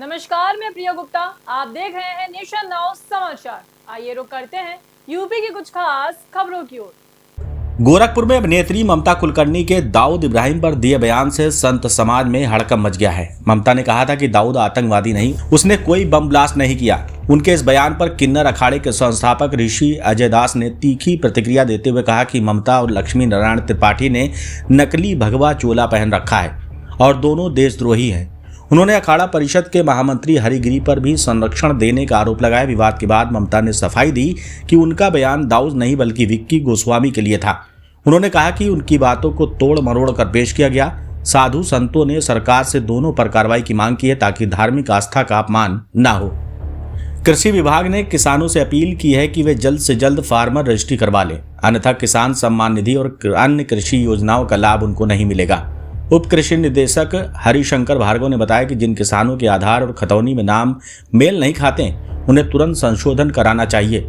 नमस्कार, मैं प्रिया गुप्ता। आप देख रहे हैं नेशन नाउ समाचार। आइए रुक करते हैं यूपी की कुछ खास खबरों की ओर। गोरखपुर में अभिनेत्री ममता कुलकर्णी के दाऊद इब्राहिम पर दिए बयान से संत समाज में हड़कंप मच गया है। ममता ने कहा था कि दाऊद आतंकवादी नहीं, उसने कोई बम ब्लास्ट नहीं किया। उनके इस बयान पर किन्नर अखाड़े के संस्थापक ऋषि अजय दास ने तीखी प्रतिक्रिया देते हुए कहा कि ममता और लक्ष्मी नारायण त्रिपाठी ने नकली भगवा चोला पहन रखा है और दोनों देशद्रोही हैं। उन्होंने अखाड़ा परिषद के महामंत्री हरिगिरी पर भी संरक्षण देने का आरोप लगाया। विवाद के बाद ममता ने सफाई दी कि उनका बयान दाऊद नहीं बल्कि विक्की गोस्वामी के लिए था। उन्होंने कहा कि उनकी बातों को तोड़ मरोड़ कर पेश किया गया। साधु संतों ने सरकार से दोनों पर कार्रवाई की मांग की है ताकि धार्मिक आस्था का अपमान न हो। कृषि विभाग ने किसानों से अपील की है कि वे जल्द से जल्द फार्मर रजिस्ट्री करवा लें, अन्यथा किसान सम्मान निधि और अन्य कृषि योजनाओं का लाभ उनको नहीं मिलेगा। उप कृषि निदेशक हरिशंकर भार्गव ने बताया कि जिन किसानों के आधार और खतौनी में नाम मेल नहीं खाते उन्हें तुरंत संशोधन कराना चाहिए।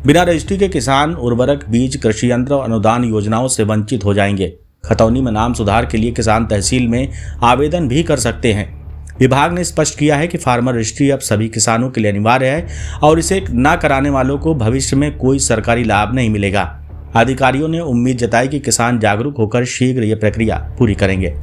बिना रजिस्ट्री के किसान उर्वरक, बीज, कृषि यंत्र और अनुदान योजनाओं से वंचित हो जाएंगे। खतौनी में नाम सुधार के लिए किसान तहसील में आवेदन भी कर सकते हैं। विभाग ने स्पष्ट किया है कि फार्मर रजिस्ट्री अब सभी किसानों के लिए अनिवार्य है और इसे न कराने वालों को भविष्य में कोई सरकारी लाभ नहीं मिलेगा। अधिकारियों ने उम्मीद जताई कि किसान जागरूक होकर शीघ्र ये प्रक्रिया पूरी करेंगे।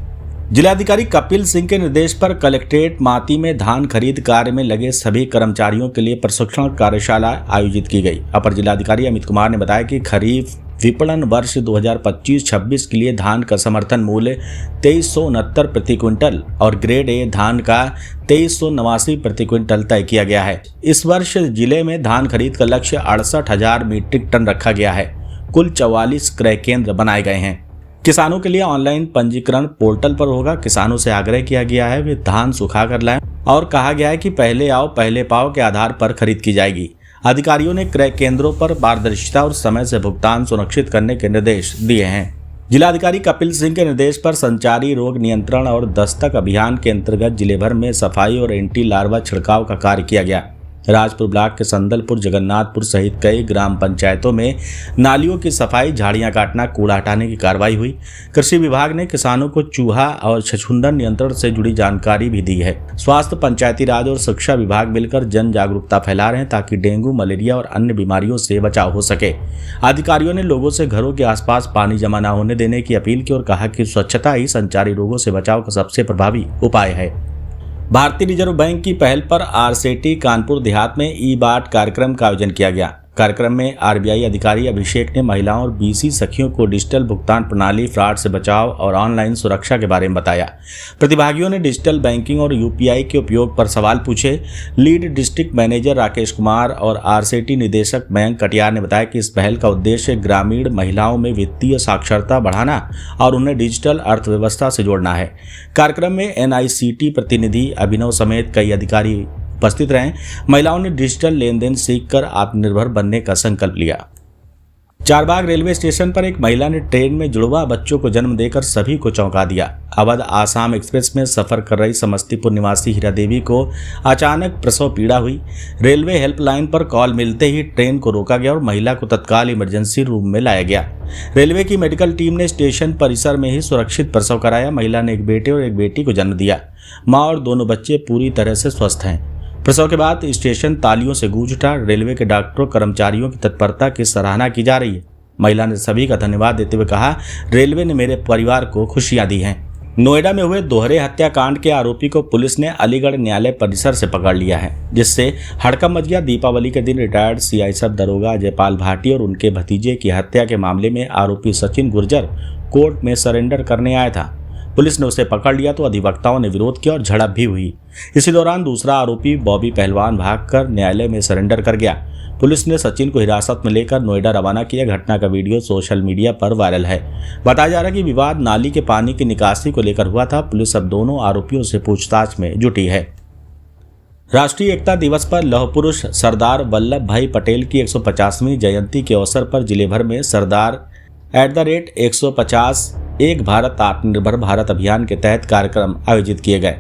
जिलाधिकारी कपिल सिंह के निर्देश पर कलेक्ट्रेट माती में धान खरीद कार्य में लगे सभी कर्मचारियों के लिए प्रशिक्षण कार्यशाला आयोजित की गई। अपर जिलाधिकारी अमित कुमार ने बताया कि खरीफ विपणन वर्ष 2025-26 के लिए धान का समर्थन मूल्य 2369 प्रति क्विंटल और ग्रेड ए धान का 2389 प्रति क्विंटल तय किया गया है। इस वर्ष जिले में धान खरीद का लक्ष्य 68,000 मीट्रिक टन रखा गया है। कुल 44 क्रय केंद्र बनाए गए हैं। किसानों के लिए ऑनलाइन पंजीकरण पोर्टल पर होगा। किसानों से आग्रह किया गया है वे धान सुखा कर लाएं और कहा गया है कि पहले आओ पहले पाओ के आधार पर खरीद की जाएगी। अधिकारियों ने क्रय केंद्रों पर पारदर्शिता और समय से भुगतान सुनिश्चित करने के निर्देश दिए हैं। जिलाधिकारी कपिल सिंह के निर्देश पर संचारी रोग नियंत्रण और दस्तक अभियान के अंतर्गत जिले भर में सफाई और एंटी लार्वा छिड़काव का कार्य किया गया। राजपुर ब्लॉक के संदलपुर, जगन्नाथपुर सहित कई ग्राम पंचायतों में नालियों की सफाई, झाड़ियां काटना, कूड़ा हटाने की कार्रवाई हुई। कृषि विभाग ने किसानों को चूहा और छछूंदर नियंत्रण से जुड़ी जानकारी भी दी है। स्वास्थ्य, पंचायती राज और शिक्षा विभाग मिलकर जन जागरूकता फैला रहे हैं ताकि डेंगू, मलेरिया और अन्य बीमारियों से बचाव हो सके। अधिकारियों ने लोगों से घरों के आसपास पानी जमा न होने देने की अपील की और कहा कि स्वच्छता ही संचारी रोगों से बचाव का सबसे प्रभावी उपाय है। भारतीय रिजर्व बैंक की पहल पर आरसेटी कानपुर देहात में ई-बाट कार्यक्रम का आयोजन किया गया। कार्यक्रम में आरबीआई अधिकारी अभिषेक ने महिलाओं और बीसी सखियों को डिजिटल भुगतान प्रणाली, फ्रॉड से बचाव और ऑनलाइन सुरक्षा के बारे में बताया। प्रतिभागियों ने डिजिटल बैंकिंग और यूपीआई के उपयोग पर सवाल पूछे। Lead district manager Rakesh Kumar और आरसेटी निदेशक मयंक कटियार ने बताया कि इस पहल का उद्देश्य ग्रामीण महिलाओं में वित्तीय साक्षरता बढ़ाना और उन्हें डिजिटल अर्थव्यवस्था से जोड़ना है। कार्यक्रम में एनआईसीटी प्रतिनिधि अभिनव समेत कई अधिकारी उपस्थित रहे। महिलाओं ने डिजिटल लेन देन सीखकर आत्मनिर्भर बनने का संकल्प लिया। चारबाग रेलवे स्टेशन पर एक महिला ने ट्रेन में जुड़वा बच्चों को जन्म देकर सभी को चौंका दिया। अवध आसाम एक्सप्रेस में सफर कर रही समस्तीपुर निवासी हीरा देवी को अचानक प्रसव पीड़ा हुई। रेलवे हेल्पलाइन पर कॉल मिलते ही ट्रेन को रोका गया और महिला को तत्काल इमरजेंसी रूम में लाया गया। रेलवे की मेडिकल टीम ने स्टेशन परिसर में ही सुरक्षित प्रसव कराया। महिला ने एक बेटे और एक बेटी को जन्म दिया। माँ और दोनों बच्चे पूरी तरह से स्वस्थ हैं। प्रसव के बाद स्टेशन तालियों से गूंज उठा। रेलवे के डॉक्टरों, कर्मचारियों की तत्परता की सराहना की जा रही है। महिला ने सभी का धन्यवाद देते हुए कहा, रेलवे ने मेरे परिवार को खुशियां दी हैं। नोएडा में हुए दोहरे हत्याकांड के आरोपी को पुलिस ने अलीगढ़ न्यायालय परिसर से पकड़ लिया है, जिससे हड़कंप मच गया। दीपावली के दिन रिटायर्ड सीआईएसएफ दरोगा जयपाल भाटी और उनके भतीजे की हत्या के मामले में आरोपी सचिन गुर्जर कोर्ट में सरेंडर करने आया था। पुलिस ने उसे पकड़ लिया तो अधिवक्ताओं ने विरोध किया और झड़प भी हुई। इसी दौरान दूसरा आरोपी बॉबी पहलवान भागकर न्यायालय में सरेंडर कर गया। पुलिस ने सचिन को हिरासत में लेकर नोएडा रवाना किया। घटना का वीडियो सोशल मीडिया पर वायरल है। बताया जा रहा है कि विवाद नाली के पानी की निकासी को लेकर हुआ था। पुलिस अब दोनों आरोपियों से पूछताछ में जुटी है। राष्ट्रीय एकता दिवस पर लौह पुरुष सरदार वल्लभ भाई पटेल की 150वीं जयंती के अवसर पर जिले भर में सरदार @150 एक भारत आत्मनिर्भर भारत अभियान के तहत कार्यक्रम आयोजित किए गए।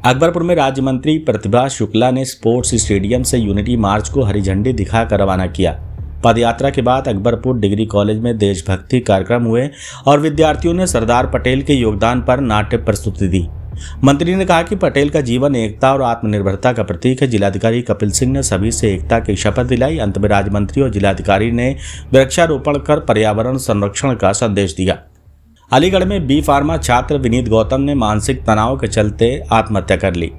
अकबरपुर में राज्य मंत्री प्रतिभा शुक्ला ने स्पोर्ट्स स्टेडियम से यूनिटी मार्च को हरी झंडी दिखाकर रवाना किया। पदयात्रा के बाद अकबरपुर डिग्री कॉलेज में देशभक्ति कार्यक्रम हुए और विद्यार्थियों ने सरदार पटेल के योगदान पर नाट्य प्रस्तुति दी। मंत्री ने कहा कि पटेल का जीवन एकता और आत्मनिर्भरता का प्रतीक है। जिलाधिकारी कपिल सिंह ने सभी से एकता की शपथ दिलाई। अंत में राज्य मंत्री और जिलाधिकारी ने वृक्षारोपण कर पर्यावरण संरक्षण का संदेश दिया। अलीगढ़ में बी फार्मा छात्र विनीत गौतम ने मानसिक तनाव के चलते आत्महत्या कर ली।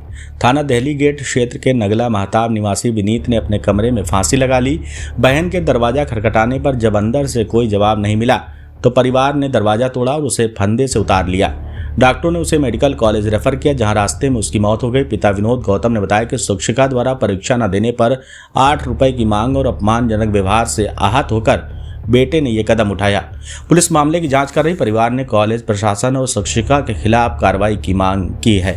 थाना देहली गेट क्षेत्र के नगला महताब निवासी विनीत ने अपने कमरे में फांसी लगा ली। बहन के दरवाजा खटखटाने पर जब अंदर से कोई जवाब नहीं मिला तो परिवार ने दरवाजा तोड़ा और उसे फंदे से उतार लिया। डॉक्टरों ने उसे मेडिकल कॉलेज रेफर किया, जहां रास्ते में उसकी मौत हो गई। पिता विनोद गौतम ने बताया कि शिक्षिका द्वारा परीक्षा न देने पर 8 रुपए की मांग और अपमानजनक व्यवहार से आहत होकर बेटे ने यह कदम उठाया। पुलिस मामले की जांच कर रही। परिवार ने कॉलेज प्रशासन और शिक्षिका के खिलाफ कार्रवाई की मांग की है।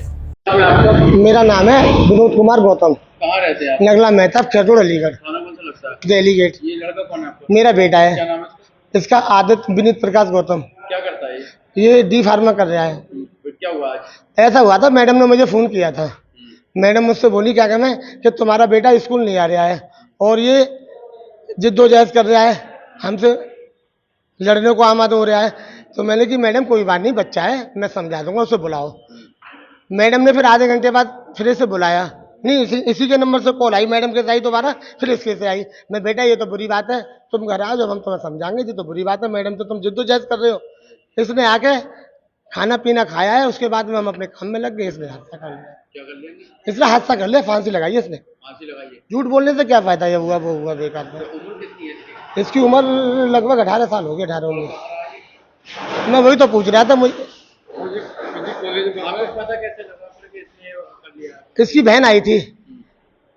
मेरा नाम है विनोद कुमार गौतम। कहाँ रहते हैं आप? नगला मेहताब चटोड़ अलीगढ़। थाना कौन सा लगता है? दिल्ली गेट। ये लड़का कौन है आपका? मेरा बेटा है। क्या नाम है इसका? इसका आदित्य विनीत प्रकाश गौतम। क्या करता है ये? ये डी फार्मा कर रहा है। फिर क्या हुआ आज? ऐसा हुआ था, मैडम ने मुझे फ़ोन किया था। मैडम मुझसे बोली क्या कहना है कि तुम्हारा बेटा स्कूल नहीं आ रहा है और ये जिद्दोजहद कर रहा है, हमसे लड़ने को आमाद हो रहा है। तो मैंने कि मैडम कोई बात नहीं, बच्चा है, मैं समझा दूंगा, उसे बुलाओ। मैडम ने फिर आधे घंटे बाद फिर से बुलाया, नहीं इसी के नंबर से कॉल आई, मैडम के से आई दोबारा, फिर इसके से आई। मैं बेटा ये तो बुरी बात है, तुम घर आओ, जब हम तुम्हें समझाएंगे। ये तो बुरी बात है मैडम, तो तुम जिद्दोजहद कर रहे हो। इसने आके खाना पीना खाया है, उसके बाद में हम अपने काम में लग गए। इसने हादसा कर लिया। क्या कर लेंगे? इसने हादसा कर लिया, फांसी लगाई इसने। फांसी लगाइए। झूठ बोलने से क्या फायदा, ये हुआ वो हुआ बेकार में। उम्र कितनी है इसकी? इसकी उम्र लगभग 18 साल हो गए, 18 मैं वही तो पूछ रहा था मुझे। आपको पता कैसे लगा फिर कि इसने ये कर लिया? इसकी बहन आई थी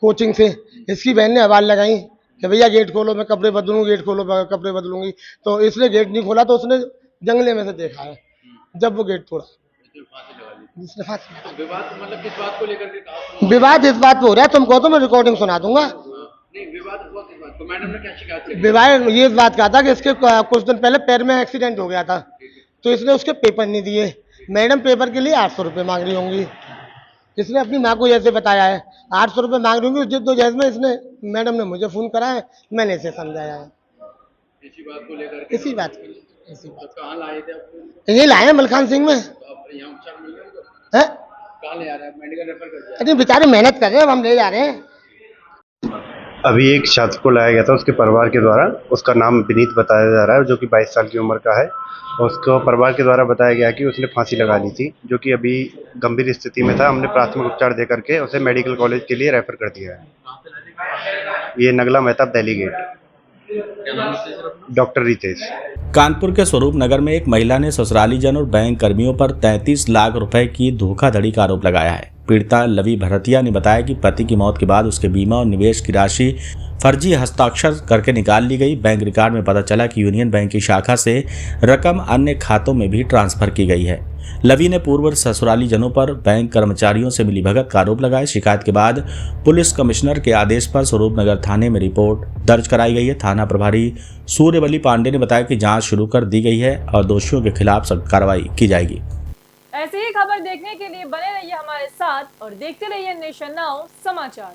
कोचिंग से, इसकी बहन ने आवाज़ लगाई कि भैया गेट खोलो, मैं कपड़े बदलूंगी, गेट खोलो, मैं कपड़े बदलूंगी। तो इसने गेट नहीं खोला, तो उसने जंगले में से देखा है, जब वो गेट तोड़ा इसने फांसी लगा ली। इसने फांसी लगा तो विवाद मतलब किस बात को लेकर के कहा? दी। विवाद इस बात पे हो रहा है, तुम कहो तो मैं रिकॉर्डिंग सुना दूंगा। नहीं, विवाद हुआ किस बात को? मैडम ने क्या शिकायत की? विवाद ये बात कहा था कि इसके कुछ दिन पहले पैर में एक्सीडेंट हो गया था, तो इसने उसके पेपर नहीं दिए। मैडम पेपर के लिए 800 रुपये मांग रही होंगी। इसने अपनी माँ को जैसे बताया है, 800 रुपये मांग रही होंगी। उस जिद्दोजहद में इसने, मैडम ने मुझे फ़ोन करा है, मैंने इसे समझाया है। इसी बात को लेकर के? इसी बात के लिए, इसी बात। तो कहाँ लाए थे आपको? ये लाए हैं मलखान सिंह में। तो अब यहाँ उपचार मिल रहा है उनको? है कहाँ ले आ रहा है? मेडिकल रेफर कर दिया? अरे बेचारे मेहनत कर रहे हैं, अब हम ले जा रहे हैं। अभी एक छात्र को लाया गया था उसके परिवार के द्वारा। उसका नाम विनीत बताया जा रहा है, जो कि 22 साल की उम्र का है। उसको परिवार के द्वारा बताया गया कि उसने फांसी लगा ली थी, जो कि अभी गंभीर स्थिति में था। हमने प्राथमिक उपचार दे करके उसे मेडिकल कॉलेज के लिए रेफर कर दिया है। ये नगला मेहताब दिल्ली गेट। डॉक्टर रितेश। कानपुर के स्वरूप नगर में एक महिला ने ससुरालीजन और बैंक कर्मियों पर 33 लाख रुपए की धोखाधड़ी का आरोप लगाया है। पीड़िता लवी भरतिया ने बताया कि पति की मौत के बाद उसके बीमा और निवेश की राशि फर्जी हस्ताक्षर करके निकाल ली गई। बैंक रिकॉर्ड में पता चला कि यूनियन बैंक की शाखा से रकम अन्य खातों में भी ट्रांसफर की गई है। लवी ने पूर्व ससुरालीजनों पर बैंक कर्मचारियों से मिलीभगत का आरोप लगाया। शिकायत के बाद पुलिस कमिश्नर के आदेश पर स्वरूप नगर थाने में रिपोर्ट दर्ज कराई गई है। थाना प्रभारी सूर्यवली पांडे ने बताया कि जांच शुरू कर दी गई है और दोषियों के खिलाफ सख्त कार्रवाई की जाएगी। ऐसी ही खबर देखने के लिए बने रहिए हमारे साथ और देखते रहिए नेशन नाउ समाचार।